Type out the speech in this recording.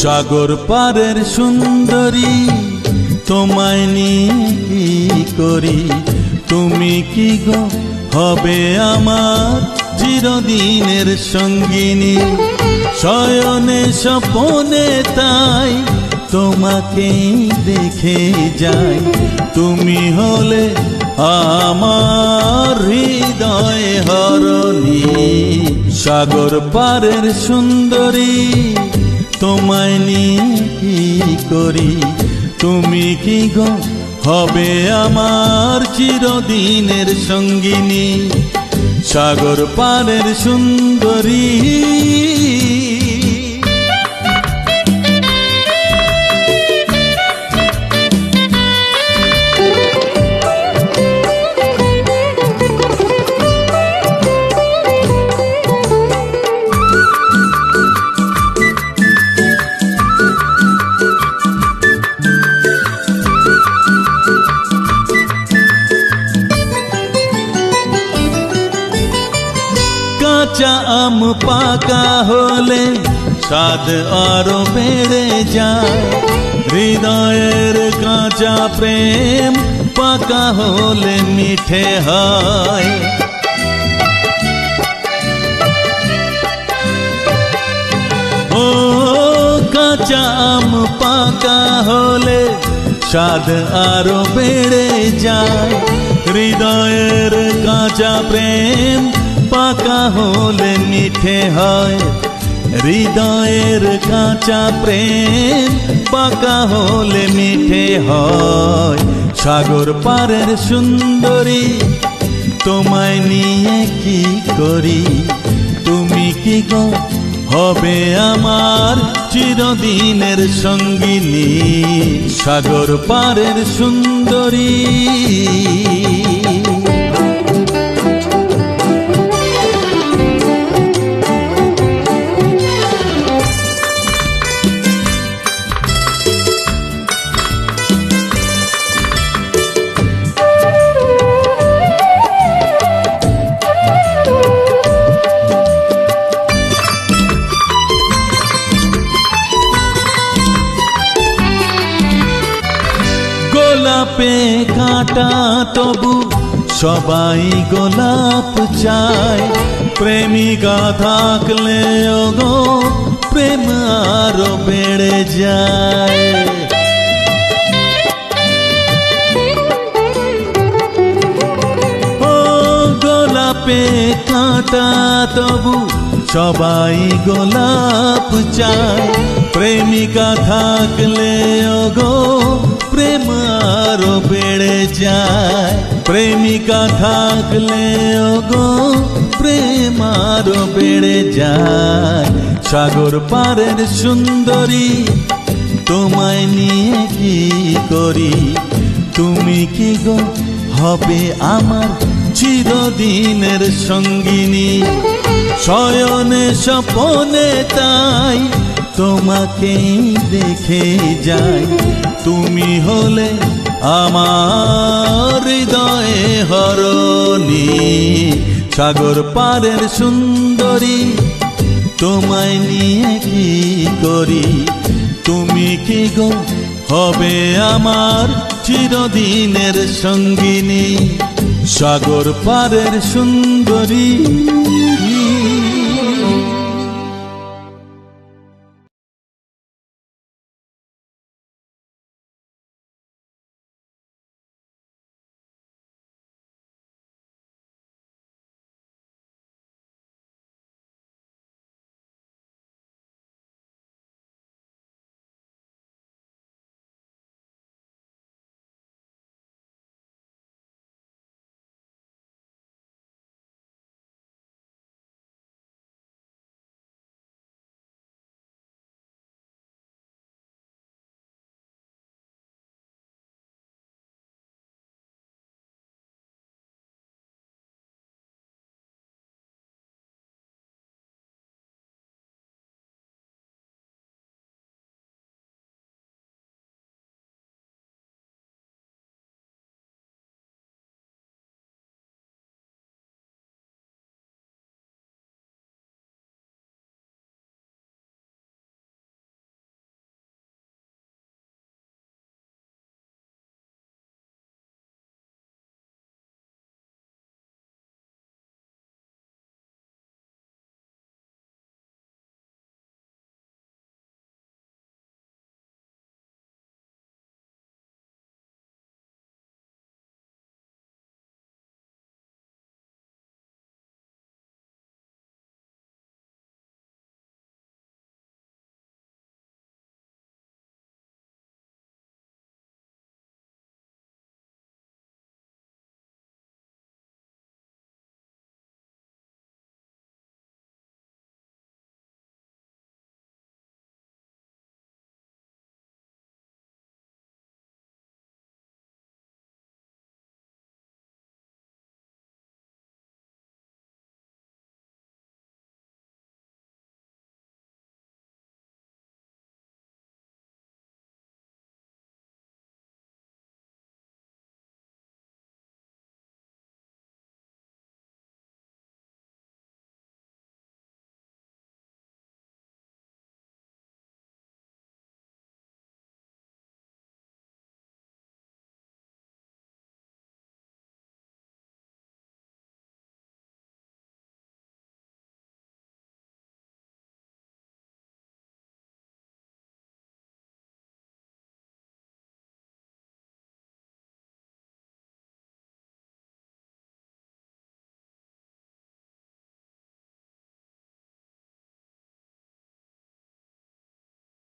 সাগর পারের সুন্দরী তোমায় নিয়ে কি করি, তুমি কি গো হবে আমার চিরদিনের সঙ্গিনী। শয়নে স্বপনে তাই তোমাকে দেখে যাই, তুমি হলে আমার হৃদয় হরণী। সাগর পারের সুন্দরী তোমায় নিয়ে কি করি, তুমি কি গো হবে আমার চিরদিনের সঙ্গিনী। সাগর পারের সুন্দরী কাঁচা আম পাকা হলে স্বাদ আরো বেড়ে যায়, হৃদয়ের কাঁচা প্রেম পাকা হলে মিঠে হয়। ও কাঁচা আম পাকা হলে স্বাদ আরো বেড়ে যায়, হৃদয়ের কাঁচা প্রেম পাকা হলে মিঠে হয়। হৃদয়ের কাঁচা প্রেম পাকা হলে মিঠে হয়। সাগর পারের সুন্দরী তোমায় নিয়ে কি করি, তুমি কি গো হবে আমার চিরদিনের সঙ্গিনী। সাগর পারের সুন্দরী গোলাপে কাঁটা তবু সবাই গোলাপ চায়, প্রেমিকা থাকলে গো প্রেম আরো বেড়ে যায়। ও গোলাপে কাঁটা তবু সবাই গোলাপ চায়, প্রেমিকা থাকলে গো প্রেম আরো বেড়ে যায়। প্রেমিকা থাকলে গো প্রেম আরো বেড়ে যায়। সাগর পারের সুন্দরী তোমায় নিয়ে কি করি, তুমি কি গো হবে আমার চিরদিনের সঙ্গিনী। শয়নে স্বপনে তাই তোমাকে দেখে যাই, তুমি হলে আমার হৃদয়ে হরণী। সাগর পারের সুন্দরী তোমায় নিয়ে কি করি, তুমি কি গো হবে আমার চিরদিনের সঙ্গিনী। সাগর পারের সুন্দরী।